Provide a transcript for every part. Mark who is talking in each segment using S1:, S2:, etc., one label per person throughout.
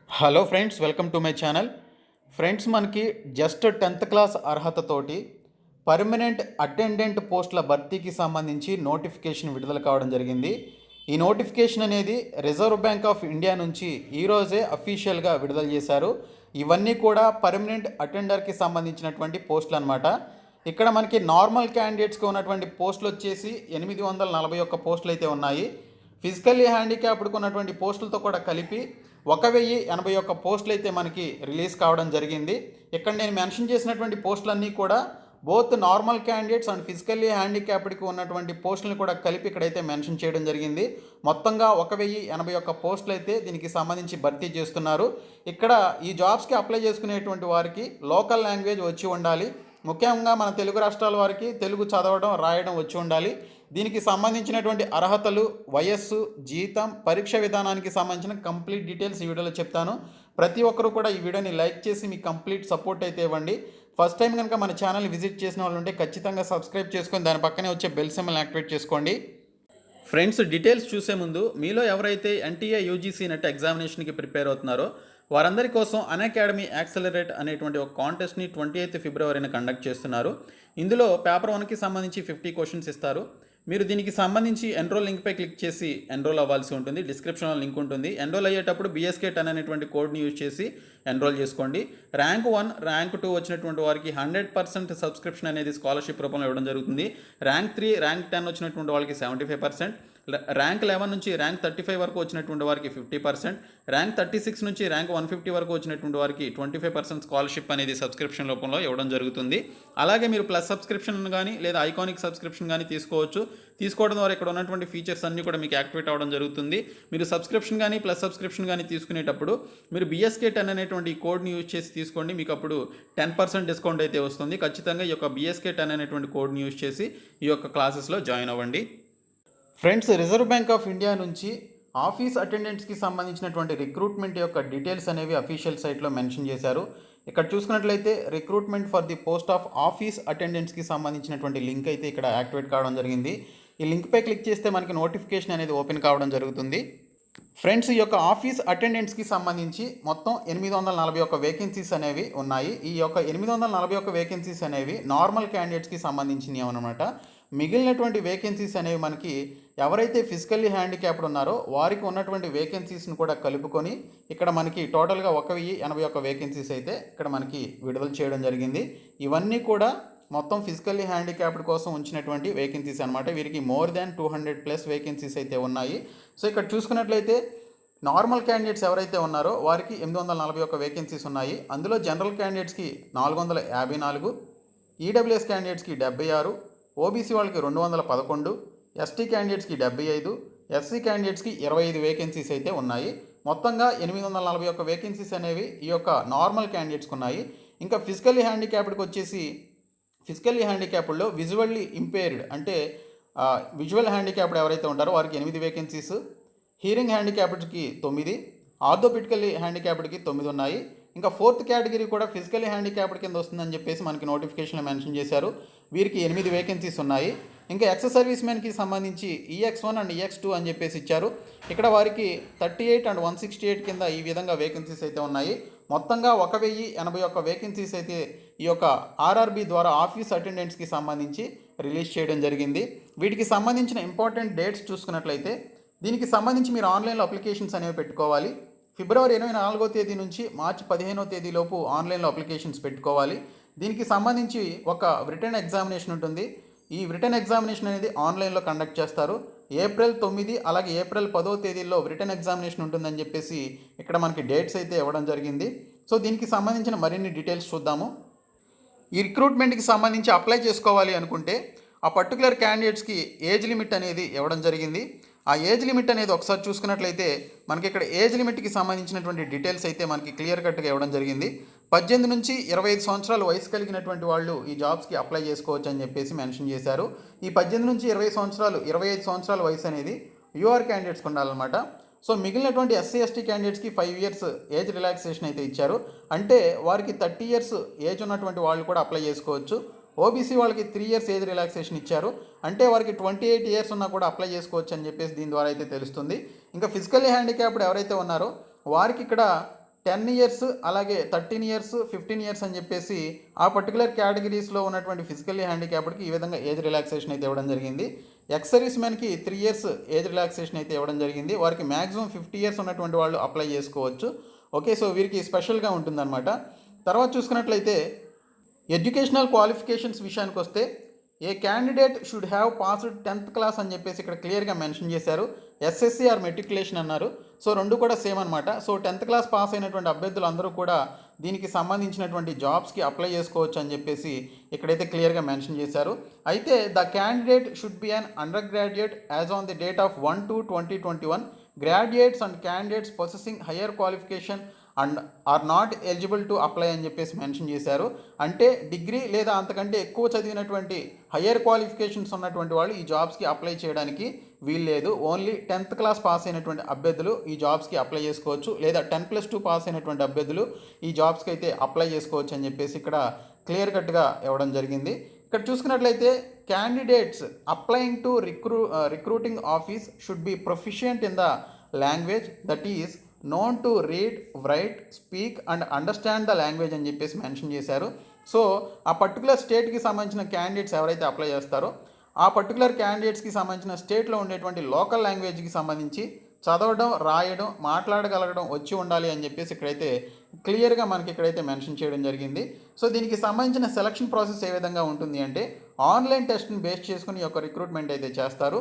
S1: Hello friends, welcome to my channel. Friends, మనకి just 10th class అర్హతతోటి permanent attendant పోస్టుల భర్తీకి సంబంధించి నోటిఫికేషన్ విడుదల కావడం జరిగింది. ఈ నోటిఫికేషన్ అనేది రిజర్వ్ బ్యాంక్ ఆఫ్ ఇండియా నుంచి ఈరోజే అఫీషియల్గా విడుదల చేశారు. ఇవన్నీ కూడా పర్మనెంట్ అటెండర్కి సంబంధించినటువంటి పోస్టులు అనమాట. ఇక్కడ మనకి నార్మల్ క్యాండిడేట్స్కి ఉన్నటువంటి పోస్టులు వచ్చేసి 841 పోస్టులు అయితే ఉన్నాయి. ఫిజికల్లీ హ్యాండిక్యాప్డ్కి ఉన్నటువంటి పోస్టులతో కూడా కలిపి 1081 పోస్టులు అయితే మనకి రిలీజ్ కావడం జరిగింది. ఇక్కడ నేను మెన్షన్ చేసినటువంటి పోస్టులన్నీ కూడా both normal candidates and physically హ్యాండిక్యాప్డ్కి ఉన్నటువంటి పోస్టులను కూడా కలిపి ఇక్కడైతే మెన్షన్ చేయడం జరిగింది. మొత్తంగా 1081 పోస్టులు అయితే దీనికి సంబంధించి భర్తీ చేస్తున్నారు. ఇక్కడ ఈ జాబ్స్కి అప్లై చేసుకునేటువంటి వారికి లోకల్ లాంగ్వేజ్ వచ్చి ఉండాలి. ముఖ్యంగా మన తెలుగు రాష్ట్రాల వారికి తెలుగు చదవడం రాయడం వచ్చి ఉండాలి. దీనికి సంబంధించినటువంటి అర్హతలు, వయస్సు, జీతం, పరీక్ష విధానానికి సంబంధించిన కంప్లీట్ డీటెయిల్స్ ఈ వీడియోలో చెప్తాను. ప్రతి ఒక్కరూ కూడా ఈ వీడియోని లైక్ చేసి మీ కంప్లీట్ సపోర్ట్ అయితే ఇవ్వండి. ఫస్ట్ టైం కనుక మన ఛానల్ని విజిట్ చేసిన వాళ్ళు ఉంటే ఖచ్చితంగా సబ్స్క్రైబ్ చేసుకొని దాని పక్కనే వచ్చే బెల్ సింబల్ని యాక్టివేట్ చేసుకోండి. ఫ్రెండ్స్, డీటెయిల్స్ చూసే ముందు మీలో ఎవరైతే ఎన్టీఏ యూజీసీ నెట్ ఎగ్జామినేషన్కి ప్రిపేర్ అవుతున్నారో వారందరి కోసం అన్అకాడమీ యాక్సలరేట్ అనేటువంటి ఒక కాంటెస్ట్ని 28 ఫిబ్రవరిని కండక్ట్ చేస్తున్నారు. ఇందులో పేపర్ 1కి సంబంధించి 50 క్వశ్చన్స్ ఇస్తారు. మీరు దీనికి సంబంధించి ఎన్రోల్ లింక్పై క్లిక్ చేసి ఎన్రోల్ అవ్వాల్సి ఉంటుంది. డిస్క్రిప్షన్లో లింక్ ఉంటుంది. ఎన్రోల్ అయ్యేటప్పుడు BSK10 అనేటువంటి కోడ్ని యూజ్ చేసి ఎన్రోల్ చేసుకోండి. ర్యాంక్ 1, ర్యాంక్ 2 వచ్చినటువంటి వారికి 100% సబ్స్క్రిప్షన్ అనేది స్కాలర్షిప్ రూపంలో ఇవ్వడం జరుగుతుంది. ర్యాంక్ 3, ర్యాంక్ 10 వచ్చినటువంటి వాళ్ళకి 75%, ర్యాంక్ 11 నుంచి ర్యాంక్ 35 వరకు వచ్చినటువంటి వారికి 50%, ర్యాంక్ 36 నుంచి ర్యాంక్ 150 వరకు వచ్చినటువంటి వారికి 25% స్కాలర్షిప్ అనేది సబ్స్క్రిప్షన్ రూపంలో ఇవ్వడం జరుగుతుంది. అలాగే మీరు ప్లస్ సబ్స్క్రిప్షన్ కానీ లేదా ఐకానిక్ సబ్స్క్రిప్షన్ కానీ తీసుకోవచ్చు. తీసుకోవడం ద్వారా ఇక్కడ ఉన్నటువంటి ఫీచర్స్ అన్నీ కూడా మీకు యాక్టివేట్ అవ్వడం జరుగుతుంది. మీరు సబ్స్క్రిప్షన్ కానీ ప్లస్ సబ్స్క్రిప్షన్ కానీ తీసుకునేటప్పుడు మీరు BSK10 అనేటువంటి కోడ్ని యూజ్ చేసి తీసుకోండి. మీకు అప్పుడు 10% డిస్కౌంట్ అయితే వస్తుంది. ఖచ్చితంగా ఈ యొక్క BSK10 అనేటువంటి కోడ్ని యూజ్ చేసి ఈ యొక్క క్లాసెస్లో జాయిన్ అవ్వండి. Friends, reserve bank of India నుంచి ఆఫీస్ అటెండెంట్స్కి సంబంధించినటువంటి రిక్రూట్మెంట్ యొక్క డీటెయిల్స్ అనేవి అఫీషియల్ సైట్లో మెన్షన్ చేశారు. ఇక్కడ చూసుకున్నట్లయితే recruitment for the post of office అటెండెంట్స్కి సంబంధించినటువంటి లింక్ అయితే ఇక్కడ యాక్టివేట్ కావడం జరిగింది. ఈ లింక్పై క్లిక్ చేస్తే మనకి నోటిఫికేషన్ అనేది ఓపెన్ కావడం జరుగుతుంది. ఫ్రెండ్స్, ఈ యొక్క ఆఫీస్ అటెండెంట్స్కి సంబంధించి మొత్తం 841 వేకెన్సీస్ అనేవి ఉన్నాయి. ఈ యొక్క 841 వేకెన్సీస్ అనేవి నార్మల్ క్యాండిడేట్స్కి సంబంధించినవి అనమాట. మిగిలినటువంటి వేకెన్సీస్ అనేవి మనకి ఎవరైతే ఫిజికల్లీ హ్యాండిక్యాప్డ్ ఉన్నారో వారికి ఉన్నటువంటి వేకెన్సీస్ని కూడా కలుపుకొని ఇక్కడ మనకి టోటల్గా 1081 వేకెన్సీస్ అయితే ఇక్కడ మనకి విడుదల చేయడం జరిగింది. ఇవన్నీ కూడా మొత్తం ఫిజికల్లీ హ్యాండిక్యాప్డ్ కోసం ఉంచినటువంటి వేకెన్సీస్ అనమాట. వీరికి మోర్ దాన్ 200+ వేకెన్సీస్ అయితే ఉన్నాయి. సో ఇక్కడ చూసుకున్నట్లయితే నార్మల్ క్యాండిడేట్స్ ఎవరైతే ఉన్నారో వారికి 841 వేకెన్సీస్ ఉన్నాయి. అందులో జనరల్ క్యాండిడేట్స్కి 454, ఈడబ్ల్యూఎస్ క్యాండిడేట్స్కి 76, ఓబీసీ వాళ్ళకి 211, ఎస్టీ క్యాండిడేట్స్కి 75, ఎస్సీ క్యాండిడేట్స్కి 25 వేకెన్సీస్ అయితే ఉన్నాయి. మొత్తంగా 841 వేకెన్సీస్ అనేవి ఈ యొక్క నార్మల్ క్యాండిడేట్స్కి ఉన్నాయి. ఇంకా ఫిజికల్లీ హ్యాండిక్యాప్డ్కి వచ్చేసి ఫిజికల్లీ హ్యాండిక్యాప్డ్లో విజువల్లీ ఇంపేర్డ్ అంటే విజువల్ హ్యాండిక్యాప్డ్ ఎవరైతే ఉంటారో వారికి 8 వేకెన్సీస్, హియరింగ్ హ్యాండిక్యాప్డ్కి 9, ఆర్థోపెడికల్లీ హ్యాండిక్యాప్డ్కి 9 ఉన్నాయి. ఇంకా 4th కేటగిరీ కూడా ఫిజికల్లీ హ్యాండిక్యాప్డ్ కింద వస్తుందని చెప్పేసి మనకి నోటిఫికేషన్లో మెన్షన్ చేశారు. వీరికి 8 వేకెన్సీస్ ఉన్నాయి. ఇంకా ఎక్స్ సర్వీస్ మెన్కి సంబంధించి EX1 అండ్ EX2 అని చెప్పేసి ఇచ్చారు. ఇక్కడ వారికి 38 అండ్ 168 కింద ఈ విధంగా వేకెన్సీస్ అయితే ఉన్నాయి. మొత్తంగా 1081 వేకెన్సీస్ అయితే ఈ యొక్క RRB ద్వారా ఆఫీస్ అటెండెంట్స్కి సంబంధించి రిలీజ్ చేయడం జరిగింది. వీటికి సంబంధించిన ఇంపార్టెంట్ డేట్స్ చూసుకున్నట్లయితే దీనికి సంబంధించి మీరు ఆన్లైన్లో అప్లికేషన్స్ అనేవి పెట్టుకోవాలి. ఫిబ్రవరి 24వ తేదీ నుంచి మార్చి 15వ తేదీలోపు ఆన్లైన్లో అప్లికేషన్స్ పెట్టుకోవాలి. దీనికి సంబంధించి ఒక రిటర్న్ ఎగ్జామినేషన్ ఉంటుంది. ఈ రిటర్న్ ఎగ్జామినేషన్ అనేది ఆన్లైన్లో కండక్ట్ చేస్తారు. ఏప్రిల్ 9 అలాగే ఏప్రిల్ 10వ తేదీల్లో రిటర్న్ ఎగ్జామినేషన్ ఉంటుందని చెప్పేసి ఇక్కడ మనకి డేట్స్ అయితే ఇవ్వడం జరిగింది. సో దీనికి సంబంధించిన మరిన్ని డీటెయిల్స్ చూద్దాము. ఈ రిక్రూట్మెంట్కి సంబంధించి అప్లై చేసుకోవాలి అనుకుంటే ఆ పర్టికులర్ క్యాండిడేట్స్కి ఏజ్ లిమిట్ అనేది ఇవ్వడం జరిగింది. ఆ ఏజ్ లిమిట్ అనేది ఒకసారి చూసుకున్నట్లయితే మనకి ఇక్కడ ఏజ్ లిమిట్కి సంబంధించినటువంటి డీటెయిల్స్ అయితే మనకి క్లియర్ కట్గా ఇవ్వడం జరిగింది. 18 నుంచి 25 సంవత్సరాల వయసు కలిగినటువంటి వాళ్ళు ఈ జాబ్స్కి అప్లై చేసుకోవచ్చు అని చెప్పేసి మెన్షన్ చేశారు. ఈ 18 నుంచి 20 సంవత్సరాలు 25 సంవత్సరాల వయసు అనేది యూఆర్ క్యాండిడేట్స్కి ఉండాలన్నమాట. సో మిగిలినటువంటి ఎస్సీ ఎస్టీ క్యాండిడేట్స్కి 5 ఇయర్స్ ఏజ్ రిలాక్సేషన్ అయితే ఇచ్చారు. అంటే వారికి 30 ఇయర్స్ ఏజ్ ఉన్నటువంటి వాళ్ళు కూడా అప్లై చేసుకోవచ్చు. ఓబీసీ వాళ్ళకి 3 ఇయర్స్ ఏజ్ రిలాక్సేషన్ ఇచ్చారు. అంటే వారికి 28 ఇయర్స్ ఉన్నా కూడా అప్లై చేసుకోవచ్చు అని చెప్పేసి దీని ద్వారా అయితే తెలుస్తుంది. ఇంకా ఫిజికల్లీ హ్యాండిక్యాప్డ్ ఎవరైతే ఉన్నారో వారికి ఇక్కడ 10 ఇయర్స్ అలాగే 13 ఇయర్స్ 15 ఇయర్స్ అని చెప్పేసి ఆ పర్టికులర్ కేటగిరీస్లో ఉన్నటువంటి ఫిజికల్లీ హ్యాండిక్యాప్డ్కి ఈ విధంగా ఏజ్ రిలాక్సేషన్ అయితే ఇవ్వడం జరిగింది. ఎక్స్ సర్వీస్ మెన్కి 3 ఇయర్స్ ఏజ్ రిలాక్సేషన్ అయితే ఇవ్వడం జరిగింది. వారికి మ్యాక్సిమం 50 ఇయర్స్ ఉన్నటువంటి వాళ్ళు అప్లై చేసుకోవచ్చు. ఓకే, సో వీరికి స్పెషల్గా ఉంటుందన్నమాట. తర్వాత చూసుకున్నట్లయితే ఎడ్యుకేషనల్ క్వాలిఫికేషన్స్ విషయానికి వస్తే a candidate should have passed 10th class అని చెప్పేసి ఇక్కడ క్లియర్గా మెన్షన్ చేశారు. ఎస్ఎస్సి ఆర్ మెట్రికులేషన్ అన్నారు. సో రెండు కూడా సేమ్ అనమాట. సో 10th క్లాస్ పాస్ అయినటువంటి అభ్యర్థులు అందరూ కూడా దీనికి సంబంధించినటువంటి జాబ్స్కి అప్లై చేసుకోవచ్చు అని చెప్పేసి ఇక్కడైతే క్లియర్గా మెన్షన్ చేశారు. అయితే the candidate should be an undergraduate as on the date of 1/2/2021. Graduates and candidates possessing higher qualification and are not eligible to apply అని చెప్పేసి మెన్షన్ చేశారు. అంటే డిగ్రీ లేదా అంతకంటే ఎక్కువ చదివినటువంటి హయ్యర్ క్వాలిఫికేషన్స్ ఉన్నటువంటి వాళ్ళు ఈ జాబ్స్కి అప్లై చేయడానికి వీల్లేదు. ఓన్లీ 10th క్లాస్ పాస్ అయినటువంటి అభ్యర్థులు ఈ జాబ్స్కి అప్లై చేసుకోవచ్చు, లేదా 10+2 పాస్ అయినటువంటి అభ్యర్థులు ఈ జాబ్స్కి అయితే అప్లై చేసుకోవచ్చు అని చెప్పేసి ఇక్కడ క్లియర్ కట్గా ఇవ్వడం జరిగింది. ఇక్కడ చూసుకున్నట్లయితే candidates applying to recruiting office should be proficient in the language that is known to read, right, speak and understand the language అని చెప్పేసి మెన్షన్ చేశారు. సో ఆ పర్టికులర్ స్టేట్కి సంబంధించిన క్యాండిడేట్స్ ఎవరైతే అప్లై చేస్తారో ఆ పర్టికులర్ క్యాండిడేట్స్కి సంబంధించిన స్టేట్లో ఉండేటువంటి లోకల్ లాంగ్వేజ్కి సంబంధించి చదవడం, రాయడం, మాట్లాడగలగడం వచ్చి ఉండాలి అని చెప్పేసి ఇక్కడైతే క్లియర్గా మనకి ఇక్కడైతే మెన్షన్ చేయడం జరిగింది. సో దీనికి సంబంధించిన సెలక్షన్ ప్రాసెస్ ఏ విధంగా ఉంటుంది అంటే ఆన్లైన్ టెస్ట్ని బేస్ చేసుకుని ఈ యొక్క రిక్రూట్మెంట్ అయితే చేస్తారు.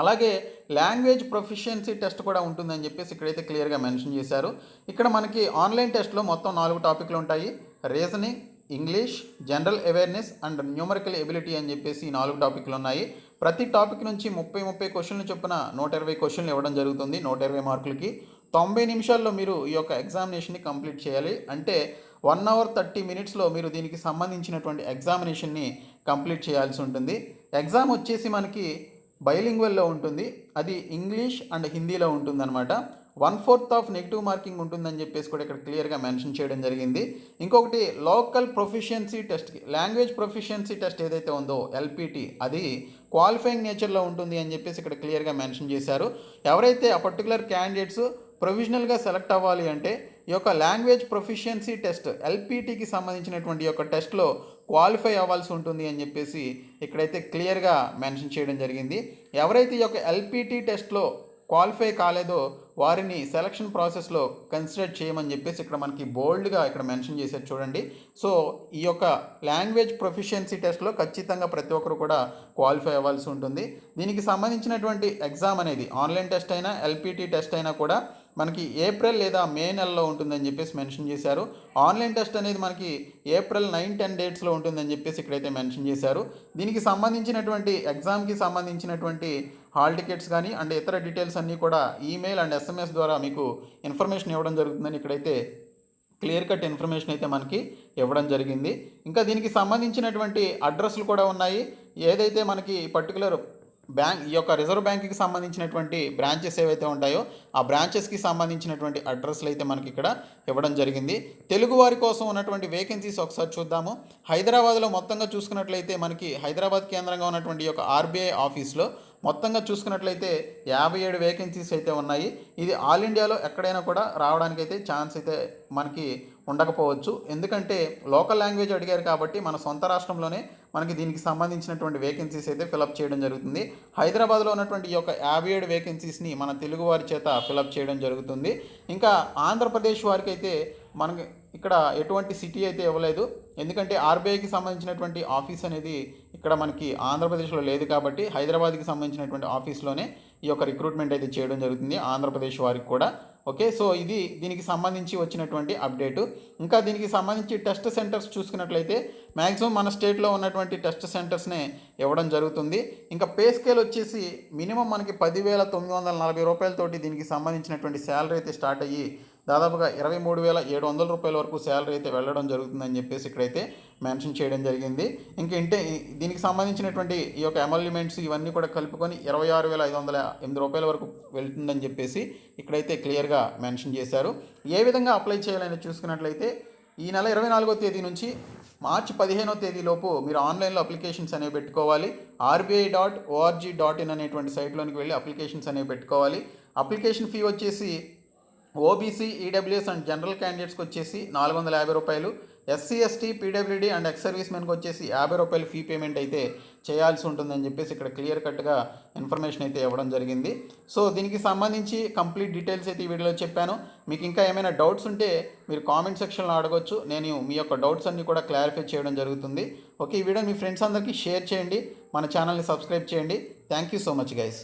S1: అలాగే లాంగ్వేజ్ ప్రొఫిషియన్సీ టెస్ట్ కూడా ఉంటుందని చెప్పేసి ఇక్కడైతే క్లియర్గా మెన్షన్ చేశారు. ఇక్కడ మనకి ఆన్లైన్ టెస్ట్లో మొత్తం 4 టాపిక్లు ఉంటాయి. Reasoning, English, general awareness and numerical ability అని చెప్పేసి ఈ 4 టాపిక్లు ఉన్నాయి. ప్రతి టాపిక్ నుంచి 30 క్వశ్చన్లు చొప్పున 120 క్వశ్చన్లు ఇవ్వడం జరుగుతుంది. 120 మార్కులకి 90 నిమిషాల్లో మీరు ఈ యొక్క ఎగ్జామినేషన్ని కంప్లీట్ చేయాలి. అంటే 1 అవర్ 30 మినిట్స్లో మీరు దీనికి సంబంధించినటువంటి ఎగ్జామినేషన్ని కంప్లీట్ చేయాల్సి ఉంటుంది. ఎగ్జామ్ వచ్చేసి మనకి బైలింగ్వల్లో ఉంటుంది. అది ఇంగ్లీష్ అండ్ హిందీలో ఉంటుందన్నమాట. 1/4 ఆఫ్ నెగిటివ్ మార్కింగ్ ఉంటుందని చెప్పేసి కూడా ఇక్కడ క్లియర్గా మెన్షన్ చేయడం జరిగింది. ఇంకొకటి లోకల్ ప్రొఫిషియన్సీ టెస్ట్కి లాంగ్వేజ్ ప్రొఫిషియన్సీ టెస్ట్ ఏదైతే ఉందో ఎల్పిటి అది క్వాలిఫైయింగ్ నేచర్లో ఉంటుంది అని చెప్పేసి ఇక్కడ క్లియర్గా మెన్షన్ చేశారు. ఎవరైతే ఆ పర్టికులర్ క్యాండిడేట్స్ ప్రొవిజనల్గా సెలెక్ట్ అవ్వాలి అంటే ఈ యొక్క లాంగ్వేజ్ ప్రొఫిషియన్సీ టెస్ట్ ఎల్పిటికి సంబంధించినటువంటి యొక్క టెస్ట్లో క్వాలిఫై అవ్వాల్సి ఉంటుంది అని చెప్పేసి ఇక్కడైతే క్లియర్గా మెన్షన్ చేయడం జరిగింది. ఎవరైతే ఈ యొక్క ఎల్పిటి టెస్ట్లో క్వాలిఫై కాలేదో వారిని సెలక్షన్ ప్రాసెస్లో కన్సిడర్ చేయమని చెప్పేసి ఇక్కడ మనకి బోల్డ్గా ఇక్కడ మెన్షన్ చేశారు చూడండి. సో ఈ యొక్క లాంగ్వేజ్ ప్రొఫిషియన్సీ టెస్ట్లో ఖచ్చితంగా ప్రతి ఒక్కరు కూడా క్వాలిఫై అవ్వాల్సి ఉంటుంది. దీనికి సంబంధించినటువంటి ఎగ్జామ్ అనేది ఆన్లైన్ టెస్ట్ అయినా ఎల్పిటి టెస్ట్ అయినా కూడా మనకి ఏప్రిల్ లేదా మే నెలలో ఉంటుందని చెప్పేసి మెన్షన్ చేశారు. ఆన్లైన్ టెస్ట్ అనేది మనకి ఏప్రిల్ 9-10 డేట్స్లో ఉంటుందని చెప్పేసి ఇక్కడైతే మెన్షన్ చేశారు. దీనికి సంబంధించినటువంటి ఎగ్జామ్కి సంబంధించినటువంటి హాల్ టికెట్స్ కానీ అండ్ ఇతర డీటెయిల్స్ అన్నీ కూడా ఈమెయిల్ అండ్ ఎస్ఎంఎస్ ద్వారా మీకు ఇన్ఫర్మేషన్ ఇవ్వడం జరుగుతుందని ఇక్కడైతే క్లియర్ కట్ ఇన్ఫర్మేషన్ అయితే మనకి ఇవ్వడం జరిగింది. ఇంకా దీనికి సంబంధించినటువంటి అడ్రస్లు కూడా ఉన్నాయి. ఏదైతే మనకి పర్టికులర్ బ్యాంక్ ఈ యొక్క రిజర్వ్ బ్యాంక్కి సంబంధించినటువంటి బ్రాంచెస్ ఏవైతే ఉంటాయో ఆ బ్రాంచెస్కి సంబంధించినటువంటి అడ్రస్లు అయితే మనకి ఇక్కడ ఇవ్వడం జరిగింది. తెలుగు వారి కోసం ఉన్నటువంటి వేకెన్సీస్ ఒకసారి చూద్దాము. హైదరాబాద్లో మొత్తంగా చూసుకున్నట్లయితే మనకి హైదరాబాద్ కేంద్రంగా ఉన్నటువంటి ఈ యొక్క ఆర్బీఐ ఆఫీస్లో మొత్తంగా చూసుకున్నట్లయితే 57 వేకెన్సీస్ అయితే ఉన్నాయి. ఇది ఆల్ ఇండియాలో ఎక్కడైనా కూడా రావడానికి అయితే ఛాన్స్ అయితే మనకి ఉండకపోవచ్చు. ఎందుకంటే లోకల్ లాంగ్వేజ్ అడిగారు కాబట్టి మన సొంత రాష్ట్రంలోనే మనకి దీనికి సంబంధించినటువంటి వేకెన్సీస్ అయితే ఫిలప్ చేయడం జరుగుతుంది. హైదరాబాద్లో ఉన్నటువంటి ఈ యొక్క 57 వేకెన్సీస్ని మన తెలుగు వారి చేత ఫిలప్ చేయడం జరుగుతుంది. ఇంకా ఆంధ్రప్రదేశ్ వారికి అయితే మనకి ఇక్కడ ఎటువంటి సిటీ అయితే ఇవ్వలేదు. ఎందుకంటే ఆర్బీఐకి సంబంధించినటువంటి ఆఫీస్ అనేది ఇక్కడ మనకి ఆంధ్రప్రదేశ్లో లేదు కాబట్టి హైదరాబాద్కి సంబంధించినటువంటి ఆఫీస్లోనే ఈ యొక్క రిక్రూట్మెంట్ అయితే చేయడం జరుగుతుంది ఆంధ్రప్రదేశ్ వారికి కూడా. ఓకే, సో ఇది దీనికి సంబంధించి వచ్చినటువంటి అప్డేటు. ఇంకా దీనికి సంబంధించి టెస్ట్ సెంటర్స్ చూసుకున్నట్లయితే మ్యాక్సిమం మన స్టేట్లో ఉన్నటువంటి టెస్ట్ సెంటర్స్నే ఇవ్వడం జరుగుతుంది. ఇంకా పే స్కేల్ వచ్చేసి మినిమం మనకి 10,940 రూపాయలతోటి దీనికి సంబంధించినటువంటి శాలరీ అయితే స్టార్ట్ అయ్యి దాదాపుగా 23,700 రూపాయల వరకు శాలరీ అయితే వెళ్ళడం జరుగుతుందని చెప్పేసి ఇక్కడైతే మెన్షన్ చేయడం జరిగింది. దీనికి సంబంధించినటువంటి ఈ యొక్క ఎమల్యుమెంట్స్ ఇవన్నీ కూడా కలుపుకొని 26,508 రూపాయల వరకు వెళ్తుందని చెప్పేసి ఇక్కడైతే క్లియర్గా మెన్షన్ చేశారు. ఏ విధంగా అప్లై చేయాలని చూసుకున్నట్లయితే ఈ నెల 24వ తేదీ నుంచి మార్చి 15వ తేదీలోపు మీరు ఆన్లైన్లో అప్లికేషన్స్ అనేవి పెట్టుకోవాలి. RBI.org.in అనేటువంటి సైట్లోనికి వెళ్ళి అప్లికేషన్స్ అనేవి పెట్టుకోవాలి. అప్లికేషన్ ఫీ వచ్చేసి ఓబీసీ, ఈడబ్ల్యూఎస్ అండ్ జనరల్ క్యాండిడేట్స్కి వచ్చేసి 450 రూపాయలు, SC, ST, PWD and ex service మెన్కి వచ్చేసి 50 రూపాయలు ఫీ పేమెంట్ అయితే చేయాల్సి ఉంటుందని చెప్పేసి ఇక్కడ క్లియర్ కట్గా ఇన్ఫర్మేషన్ అయితే ఇవ్వడం జరిగింది. సో దీనికి సంబంధించి కంప్లీట్ డీటెయిల్స్ అయితే ఈ వీడియోలో చెప్పాను. మీకు ఇంకా ఏమైనా డౌట్స్ ఉంటే మీరు కామెంట్ సెక్షన్లో అడగొచ్చు. నేను మీ యొక్క డౌట్స్ అన్నీ కూడా క్లారిఫై చేయడం జరుగుతుంది. ఓకే, ఈ వీడియో మీ ఫ్రెండ్స్ అందరికీ షేర్ చేయండి, మన ఛానల్ని సబ్స్క్రైబ్ చేయండి. Thank you so much guys.